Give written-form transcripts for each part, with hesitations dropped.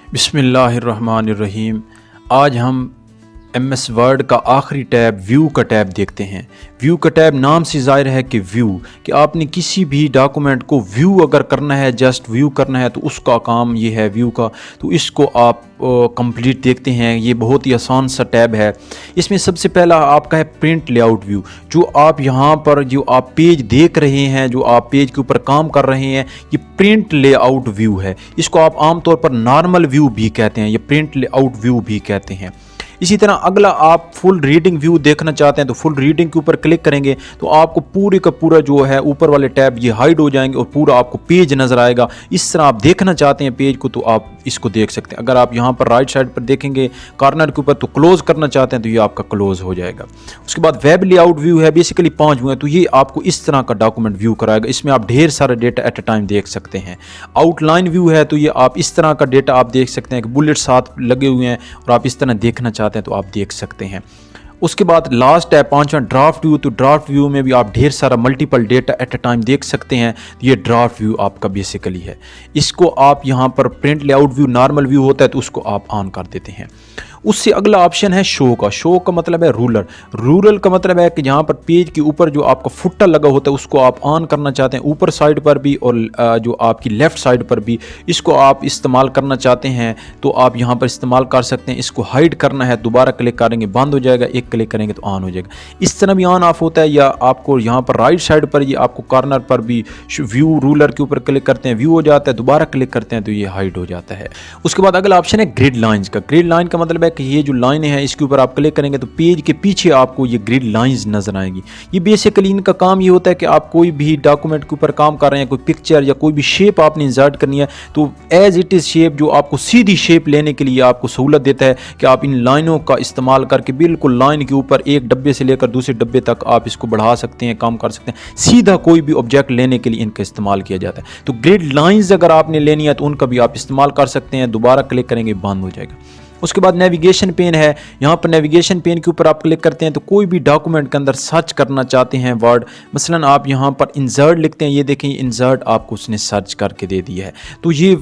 बिस्मिल्लाहिर्रहमानिर्रहीम। आज हम MS वर्ड का आखिरी टैब व्यू का टैब देखते हैं। व्यू का टैब नाम से ज़ाहिर है कि व्यू कि आपने किसी भी डॉक्यूमेंट को व्यू अगर करना है, जस्ट व्यू करना है तो उसका काम ये है व्यू का। तो इसको आप कंप्लीट देखते हैं। ये बहुत ही आसान सा टैब है। इसमें सबसे पहला आपका है प्रिंट लेआउट व्यू। जो आप यहाँ पर जो आप पेज देख रहे हैं, जो आप पेज के ऊपर काम कर रहे हैं, ये प्रिंट लेआउट व्यू है। इसको आप आमतौर पर नॉर्मल व्यू भी कहते हैं, ये प्रिंट लेआउट व्यू भी कहते हैं। इसी तरह अगला आप फुल रीडिंग व्यू देखना चाहते हैं तो फुल रीडिंग के ऊपर क्लिक करेंगे तो आपको पूरे का पूरा जो है ऊपर वाले टैब ये हाइड हो जाएंगे और पूरा आपको पेज नज़र आएगा। इस तरह आप देखना चाहते हैं पेज को तो आप इसको देख सकते हैं। अगर आप यहाँ पर राइट साइड पर देखेंगे कॉर्नर के ऊपर तो क्लोज करना चाहते हैं तो ये आपका क्लोज हो जाएगा। उसके बाद वेब लेआउट व्यू है, बेसिकली 5 व्यू है। तो ये आपको इस तरह का डॉक्यूमेंट व्यू कराएगा। इसमें आप ढेर सारा डेटा एट अ टाइम देख सकते हैं। आउटलाइन व्यू है तो ये आप इस तरह का डेटा आप देख सकते हैं कि बुलेट साथ लगे हुए हैं और आप इस तरह देखना चाहते हैं तो आप देख सकते हैं। उसके बाद लास्ट है 5वां ड्राफ्ट व्यू। तो ड्राफ्ट व्यू में भी आप ढेर सारा multiple data at a time देख सकते हैं। ये ड्राफ्ट व्यू आपका बेसिकली है। इसको आप यहाँ पर print layout view normal view होता है तो उसको आप ऑन कर देते हैं। उससे अगला ऑप्शन है शो का। शो का मतलब है रूलर। रूरल का मतलब है कि यहाँ पर पेज के ऊपर जो आपका फुटर लगा होता है उसको आप ऑन करना चाहते हैं, ऊपर साइड पर भी और जो आपकी लेफ्ट साइड पर भी। इसको आप इस्तेमाल करना चाहते हैं तो आप यहाँ पर इस्तेमाल कर सकते हैं। इसको हाइड करना है, दोबारा क्लिक करेंगे बंद हो जाएगा, एक क्लिक करेंगे तो ऑन हो जाएगा। इस तरह भी ऑन ऑफ होता है। या आपको यहाँ पर राइट साइड पर ये आपको कॉर्नर पर भी व्यू रूलर के ऊपर क्लिक करते हैं, व्यू हो जाता है, दोबारा क्लिक करते हैं तो ये हाइड हो जाता है। उसके बाद अगला ऑप्शन है ग्रिड लाइन्स का। ग्रिड लाइन का मतलब है कि ये जो लाइनें हैं इसके ऊपर आप क्लिक करेंगे तो पेज के पीछे आपको ये ग्रिड लाइंस नजर आएंगी। ये बेसिकली इनका काम ये होता है कि आप कोई भी डॉक्यूमेंट के ऊपर काम कर रहे हैं, कोई पिक्चर या कोई भी शेप आपने इंसर्ट करनी है तो एज इट इज शेप जो आपको सीधी शेप लेने के लिए आपको सहूलत देता है कि आप इन लाइनों का इस्तेमाल करके बिल्कुल लाइन के ऊपर एक डब्बे से लेकर दूसरे डब्बे तक आप इसको बढ़ा सकते हैं, काम कर सकते हैं। सीधा कोई भी ऑब्जेक्ट लेने के लिए इनका इस्तेमाल किया जाता है। तो ग्रिड लाइंस अगर आपने लेनी है तो उनका भी आप इस्तेमाल कर सकते हैं, दोबारा क्लिक करेंगे बंद हो जाएगा। उसके बाद नेविगेशन पेन है। यहाँ पर नेविगेशन पेन के ऊपर आप क्लिक करते हैं तो कोई भी डॉक्यूमेंट के अंदर सर्च करना चाहते हैं वर्ड, मसलन आप यहाँ पर इंसर्ट लिखते हैं, ये देखें इंसर्ट आपको उसने सर्च करके दे दिया है। तो ये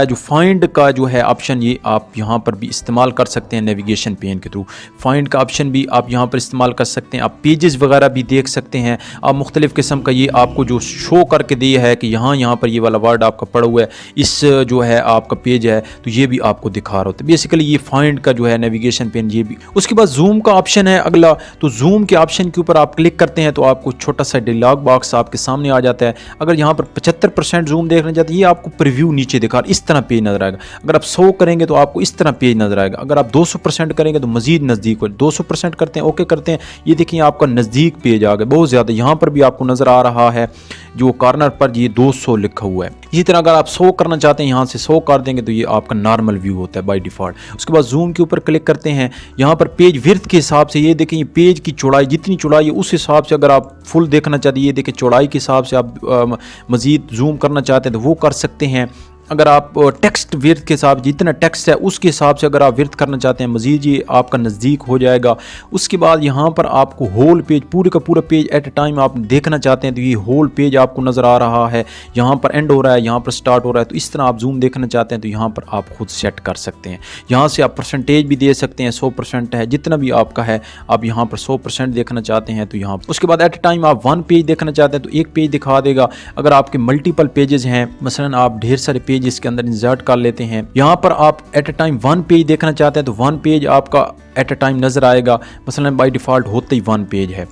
जो फाइंड का जो है ऑप्शन ये आप यहाँ पर भी इस्तेमाल कर सकते हैं नेविगेशन पेन के थ्रू। फाइंड का ऑप्शन भी आप यहाँ पर इस्तेमाल कर सकते हैं। आप पेजेस वगैरह भी देख सकते हैं। आप मुख्तलिफ़ किस्म का ये आपको जो शो करके दिया है कि यहाँ पर ये वाला वर्ड आपका पड़ा हुआ है, इस जो है आपका पेज है तो ये भी आपको दिखा रहा होता है। बेसिकली ये फाइंड का जो है नेविगेशन पेन ये भी। उसके बाद जूम का ऑप्शन है अगला। तो जूम के ऑप्शन के ऊपर आप क्लिक करते हैं तो आपको छोटा सा डायलॉग बॉक्स आपके सामने आ जाता है। अगर यहाँ पर 75% जूम देखना चाहते हैं ये आपको प्रीव्यू नीचे दिखा इस तरह पेज नजर आएगा। अगर आप 100 करेंगे तो आपको इस तरह पेज नजर आएगा। अगर आप 200% करेंगे तो मजीद नज़दीक हो। 200% करते हैं, ओके करते हैं, ये देखिए आपका नज़दीक पेज आ गया बहुत ज़्यादा। यहाँ पर भी आपको नज़र आ रहा है जो कॉर्नर पर ये 200 लिखा हुआ है। इसी तरह अगर आप 100 करना चाहते हैं यहाँ से 100 कर देंगे तो ये आपका नॉर्मल व्यू होता है बाय डिफ़ॉल्ट। उसके बाद जूम के ऊपर क्लिक करते हैं। यहाँ पर पेज विड्थ के हिसाब से ये देखें पेज की चौड़ाई, जितनी चौड़ाई है उस हिसाब से अगर आप फुल देखना चाहते हैं ये देखें चौड़ाई के हिसाब से आप मज़ीद जूम करना चाहते हैं तो वो कर सकते हैं। अगर आप टेक्स्ट विड्थ के हिसाब जितना टेक्स्ट है उसके हिसाब से अगर आप विड्थ करना चाहते हैं मज़ीद ये आपका नज़दीक हो जाएगा। उसके बाद यहाँ पर आपको होल पेज पूरे का पूरा पेज एट अ टाइम आप देखना चाहते हैं तो ये होल पेज आपको नज़र आ रहा है। यहाँ पर एंड हो रहा है, यहाँ पर स्टार्ट हो रहा है। तो इस तरह आप जूम देखना चाहते हैं तो यहाँ पर आप खुद सेट कर सकते हैं। यहाँ से आप परसेंटेज भी दे सकते हैं, 100% है जितना भी आपका है। आप यहाँ पर 100% देखना चाहते हैं तो यहाँ पर। उसके बाद एट अ टाइम आप 1 पेज देखना चाहते हैं तो एक पेज दिखा देगा। अगर आपके मल्टीपल पेजेस हैं, मसलन आप ढेर सारे पेज इसके अंदर इंसर्ट कर लेते हैं, यहाँ पर आप एट अ टाइम 1 पेज देखना चाहते हैं तो 1 पेज आपका एट अ टाइम नजर आएगा। मसलन बाय डिफ़ॉल्ट होते ही 1 पेज है।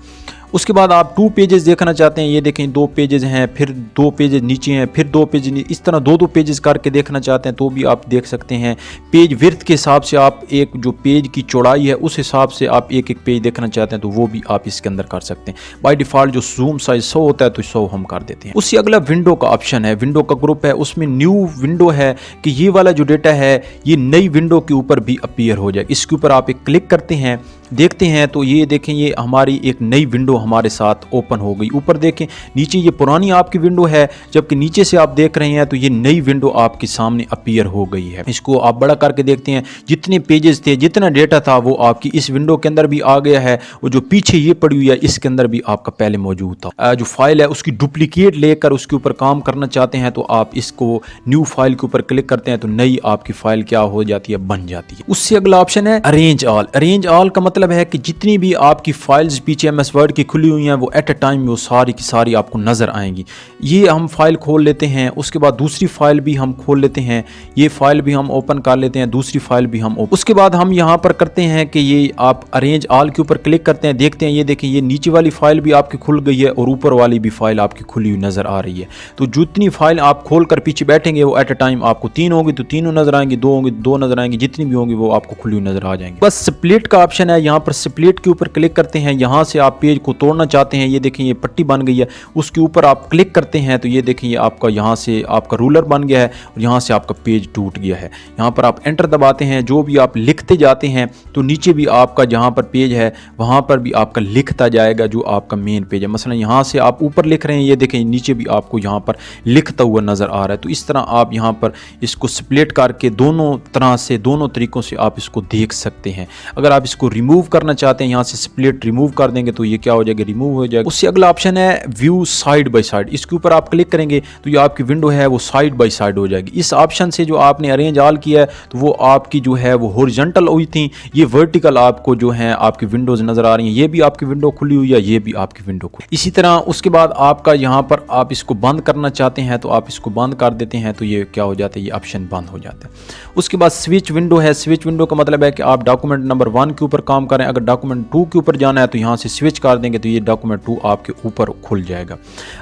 उसके बाद आप 2 पेजेस देखना चाहते हैं, ये देखें 2 पेजेस हैं, फिर 2 पेजेस नीचे हैं, फिर 2 पेज इस तरह 2 पेजेस करके देखना चाहते हैं तो भी आप देख सकते हैं। पेज विड्थ के हिसाब से आप एक जो पेज की चौड़ाई है उस हिसाब से आप एक पेज देखना चाहते हैं तो वो भी आप इसके अंदर कर सकते हैं। बाय डिफ़ॉल्ट जो जूम साइज 100 होता है तो 100 हम कर देते हैं। उससे अगला विंडो का ऑप्शन है। विंडो का ग्रुप है, उसमें न्यू विंडो है कि ये वाला जो डेटा है ये नई विंडो के ऊपर भी अपीयर हो जाए। इसके ऊपर आप एक क्लिक करते हैं। देखते हैं तो ये देखें ये हमारी एक नई विंडो हमारे साथ ओपन हो गई। ऊपर देखें, नीचे ये पुरानी आपकी विंडो है, जबकि नीचे से आप देख रहे हैं तो ये नई विंडो आपके सामने अपीयर हो गई है। इसको आप बड़ा करके देखते हैं, जितने पेजेस थे, जितना डेटा था वो आपकी इस विंडो के अंदर भी आ गया है, और जो पीछे ये पड़ी हुई है इसके अंदर भी आपका पहले मौजूद था। जो फाइल है उसकी डुप्लीकेट लेकर उसके ऊपर काम करना चाहते हैं तो आप इसको न्यू फाइल के ऊपर क्लिक करते हैं तो नई आपकी फाइल क्या हो जाती है, बन जाती है। उससे अगला ऑप्शन है अरेंज ऑल। अरेंज ऑल का मतलब है कि जितनी भी आपकी फाइल्स पीछे एमएस वर्ड की खुली हुई हैं वो एट अ टाइम वो सारी की सारी आपको नजर आएंगी। ये हम फाइल खोल लेते हैं, उसके बाद दूसरी फाइल भी हम खोल लेते हैं, ये फाइल भी हम ओपन कर लेते हैं, दूसरी फाइल भी हम ओपन। उसके बाद हम यहाँ पर करते हैं कि ये आप अरेंज ऑल के ऊपर क्लिक करते हैं, देखते हैं ये देखिए ये नीचे वाली फाइल भी आपकी खुल गई है और ऊपर वाली भी फाइल आपकी खुली हुई नजर आ रही है। तो जितनी फाइल आप खोल कर पीछे बैठेंगे वो एट अ टाइम आपको 3 होगी तो तीनों नजर आएंगी, 2 होंगी 2 नजर आएंगी, जितनी भी होंगी वो आपको खुली हुई नजर आ जाएंगी। बस स्प्लिट का ऑप्शन है, यहाँ पर स्प्लिट के ऊपर क्लिक करते हैं, यहाँ से आप पेज को तोड़ना चाहते हैं, ये देखें ये पट्टी बन गई है, उसके ऊपर आप क्लिक करते हैं तो ये देखें ये आपका यहाँ से आपका रूलर बन गया है और यहाँ से आपका पेज टूट गया है। यहाँ पर आप एंटर दबाते हैं, जो भी आप लिखते जाते हैं तो नीचे भी आपका जहाँ पर पेज है वहाँ पर भी आपका लिखता जाएगा जो आपका मेन पेज है। मसलन यहाँ से आप ऊपर लिख रहे हैं, ये देखें नीचे भी आपको यहाँ पर लिखता हुआ नज़र आ रहा है। तो इस तरह आप यहाँ पर इसको स्प्लिट करके दोनों तरह से, दोनों तरीक़ों से आप इसको देख सकते हैं। अगर आप इसको रिमूव करना चाहते हैं, यहाँ से स्प्लिट रिमूव कर देंगे तो ये क्या हो जाएगा, रिमूव हो जाएगा। उससे अगला ऑप्शन है व्यू साइड बाय साइड। इसके ऊपर आप क्लिक करेंगे तो ये आपकी विंडो है वो साइड बाय साइड हो जाएगी। इस ऑप्शन से जो आपने अरेंज ऑल किया है तो वो आपकी जो है वो हॉरिजॉन्टल हुई थी, ये वर्टिकल आपको जो है आपकी विंडोज नजर आ रही हैं, ये भी आपकी विंडो खुली हुई है, ये भी आपकी विंडो खुली। इसी तरह उसके बाद आपका यहाँ पर आप इसको बंद करना चाहते हैं तो आप इसको बंद कर देते हैं तो ये क्या हो जाता है, ये ऑप्शन बंद हो जाता है। उसके बाद स्विच विंडो है। स्विच विंडो का मतलब है कि आप डॉक्यूमेंट नंबर 1 के ऊपर काम करें, अगर डॉक्यूमेंट 2 के ऊपर जाना है तो यहाँ से स्विच कर देंगे तो ये डॉक्यूमेंट 2 आपके ऊपर खुल जाएगा।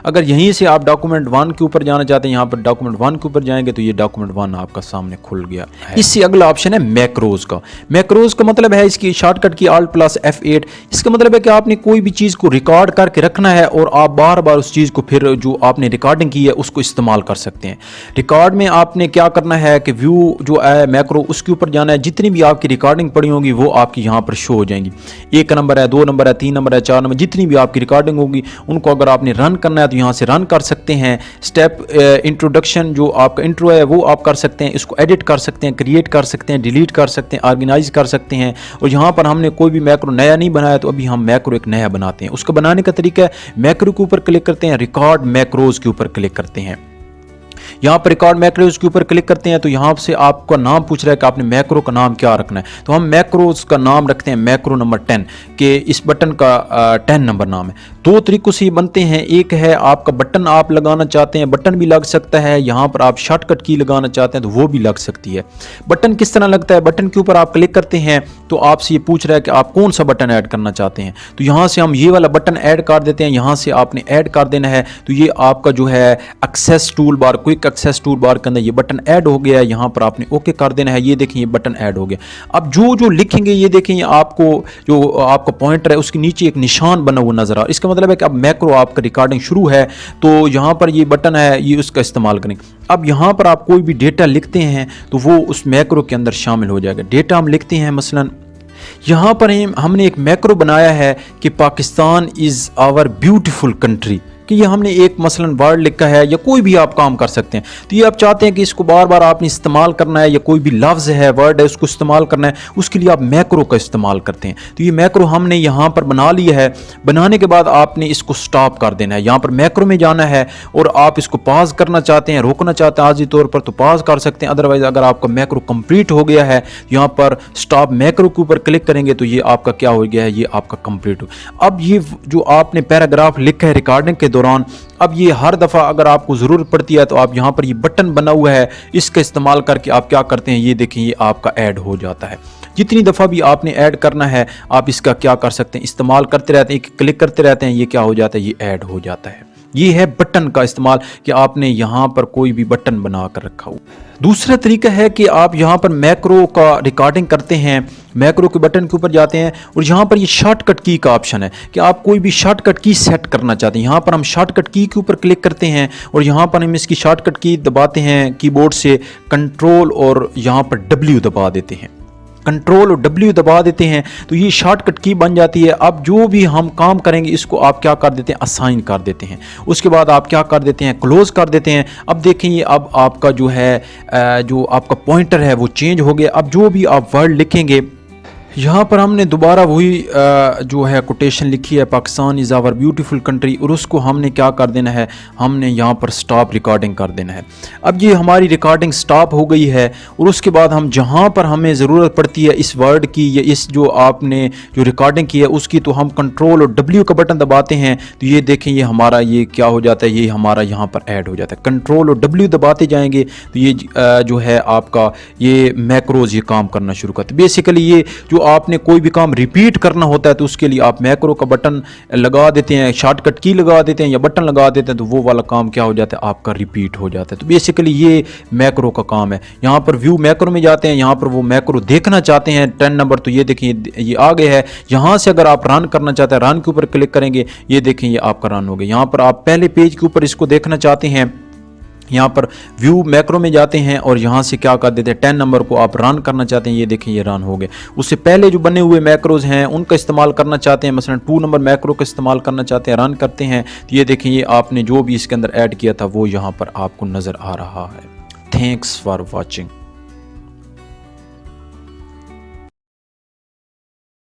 अगर यहीं से आप डॉक्यूमेंट 1 के ऊपर जाना चाहते हैं, यहाँ पर डॉक्यूमेंट 1 के ऊपर जाएंगे तो ये डॉक्यूमेंट 1 आपका सामने खुल गया है। इससे अगला ऑप्शन है मैक्रोज का। मैक्रोज का मतलब है इसकी शॉर्टकट की Alt+F8। इसका मतलब है कि आपने कोई भी चीज़ को रिकॉर्ड करके रखना है और आप बार बार उस चीज़ को फिर जो आपने रिकॉर्डिंग की है उसको इस्तेमाल कर सकते हैं। रिकॉर्ड में आपने क्या करना है कि व्यू जो है मैक्रो उसके ऊपर जाना है, जितनी भी आपकी रिकॉर्डिंग पड़ी होगी वो आपकी यहाँ पर शो हो जाएंगी। 1 नंबर है, 2 नंबर है, 3 नंबर है, 4 नंबर, जितनी भी आपकी रिकॉर्डिंग होगी उनको अगर आपने रन करना है तो यहाँ से रन कर सकते हैं। स्टेप इंट्रोडक्शन जो आपका इंट्रो है वो आप कर सकते हैं, इसको एडिट कर सकते हैं, क्रिएट कर सकते हैं, डिलीट कर सकते हैं, ऑर्गेनाइज कर सकते हैं। और यहाँ पर हमने कोई भी मैक्रो नया नहीं बनाया तो अभी हम मैक्रो एक नया बनाते हैं। उसको बनाने का तरीका है मैक्रो के ऊपर क्लिक करते हैं, रिकॉर्ड मैक्रोज के ऊपर क्लिक करते हैं। यहाँ पर रिकॉर्ड मैक्रोज के ऊपर क्लिक करते हैं तो यहाँ से आपका नाम पूछ रहा है कि आपने मैक्रो का नाम क्या रखना है। तो हम मैक्रोज का नाम रखते हैं मैक्रो नंबर 10 के इस बटन का 10 नंबर नाम है। 2 तरीकों से बनते हैं, एक है आपका बटन आप लगाना चाहते हैं, बटन भी लग सकता है, यहाँ पर आप शॉर्टकट की लगाना चाहते हैं तो वो भी लग सकती है। बटन किस तरह लगता है, बटन के ऊपर आप क्लिक करते हैं तो आपसे ये पूछ रहा है कि आप कौन सा बटन ऐड करना चाहते हैं। तो यहाँ से हम ये वाला बटन ऐड कर देते हैं, यहाँ से आपने ऐड कर देना है। तो ये आपका जो है access tool bar, quick access tool bar के अंदर ये बटन ऐड हो गया है, यहाँ पर आपने ओके कर देना है। ये देखें ये बटन ऐड हो गया। अब जो लिखेंगे ये देखें ये आपको जो आपका पॉइंटर है उसके नीचे एक निशान बना हुआ नजर आ रहा है। इसका मतलब है कि अब मैक्रो आपका रिकॉर्डिंग शुरू है तो यहाँ पर ये बटन है ये उसका इस्तेमाल करें। अब यहाँ पर आप कोई भी डेटा लिखते हैं तो वो उस मैक्रो के अंदर शामिल हो जाएगा। डेटा हम लिखते हैं, मसलन यहाँ पर हमने एक मैक्रो बनाया है कि Pakistan is our beautiful country, कि ये हमने एक मसलन वर्ड लिखा है या कोई भी आप काम कर सकते हैं। तो ये आप चाहते हैं कि इसको बार बार आपने इस्तेमाल करना है या कोई भी लफ्ज़ है वर्ड है उसको इस्तेमाल करना है, उसके लिए आप मैक्रो का इस्तेमाल करते हैं। तो ये मैक्रो हमने यहाँ पर बना लिया है। बनाने के बाद आपने इसको स्टॉप कर देना है, यहाँ पर मैक्रो में जाना है और आप इसको पॉज करना चाहते हैं, रोकना चाहते हैं आर्जी तौर पर तो पॉज कर सकते हैं। अदरवाइज अगर आपका मैक्रो कंप्लीट हो गया है यहाँ पर स्टॉप मैक्रो के ऊपर क्लिक करेंगे तो ये आपका क्या हो गया है, ये आपका कंप्लीट हो। अब ये जो आपने पैराग्राफ लिखा है रिकॉर्डिंग के दौरान, अब ये हर दफ़ा अगर आपको ज़रूरत पड़ती है तो आप यहाँ पर ये बटन बना हुआ है इसका इस्तेमाल करके आप क्या करते हैं, ये देखें ये आपका ऐड हो जाता है। जितनी दफ़ा भी आपने ऐड करना है आप इसका क्या कर सकते हैं, इस्तेमाल करते रहते हैं, क्लिक करते रहते हैं, ये क्या हो जाता है, ये ऐड हो जाता है। ये है बटन का इस्तेमाल कि आपने यहाँ पर कोई भी बटन बना कर रखा हो। दूसरा तरीका है कि आप यहाँ पर मैक्रो का रिकॉर्डिंग करते हैं, मैक्रो के बटन के ऊपर जाते हैं और यहाँ पर ये शॉर्टकट की का ऑप्शन है कि आप कोई भी शॉर्टकट की सेट करना चाहते हैं। यहाँ पर हम शॉर्टकट की के ऊपर क्लिक करते हैं और यहाँ पर हम इसकी शॉर्टकट की दबाते हैं कीबोर्ड से, कंट्रोल और यहाँ पर W दबा देते हैं। कंट्रोल और W दबा देते हैं तो ये शॉर्टकट की बन जाती है। अब जो भी हम काम करेंगे इसको आप क्या कर देते हैं, असाइन कर देते हैं। उसके बाद आप क्या कर देते हैं, क्लोज कर देते हैं। अब देखें ये अब आपका जो है जो आपका पॉइंटर है वो चेंज हो गया। अब जो भी आप वर्ड लिखेंगे यहाँ पर हमने दोबारा वही जो है कोटेशन लिखी है, Pakistan is our beautiful country, और उसको हमने क्या कर देना है, हमने यहाँ पर स्टॉप रिकॉर्डिंग कर देना है। अब ये हमारी रिकॉर्डिंग स्टॉप हो गई है और उसके बाद हम जहाँ पर हमें ज़रूरत पड़ती है इस वर्ड की या इस जो आपने जो रिकॉर्डिंग की है उसकी, तो हम कंट्रोल और W का बटन दबाते हैं तो ये देखें ये हमारा ये क्या हो जाता है, ये हमारा यहाँ पर ऐड हो जाता है। कंट्रोल और W दबाते जाएंगे तो ये जो है आपका ये मैक्रोज ये काम करना शुरू करते हैं। बेसिकली ये जो आपने कोई भी काम रिपीट करना होता है तो उसके लिए आप मैक्रो का बटन लगा देते हैं, शॉर्टकट की लगा देते हैं या बटन लगा देते हैं तो वो वाला काम क्या हो जाता है, आपका रिपीट हो जाता है। तो बेसिकली ये मैक्रो का काम है। यहाँ पर व्यू मैक्रो में जाते हैं, यहाँ पर वो मैक्रो देखना चाहते हैं 10 नंबर, तो ये देखिए ये आ गया है। यहाँ से अगर आप रन करना चाहते हैं, रन के ऊपर क्लिक करेंगे, ये देखें ये आपका रन हो गया। यहाँ पर आप पहले पेज के ऊपर इसको देखना चाहते हैं, यहाँ पर व्यू मैक्रो में जाते हैं और यहाँ से क्या कर देते हैं 10 नंबर को आप रन करना चाहते हैं, ये देखें ये रन हो गए। उससे पहले जो बने हुए मैक्रोज हैं उनका इस्तेमाल करना चाहते हैं, मसलन 2 नंबर मैक्रो का इस्तेमाल करना चाहते हैं, रन करते हैं तो ये देखें ये आपने जो भी इसके अंदर ऐड किया था वो यहाँ पर आपको नज़र आ रहा है। Thanks for watching.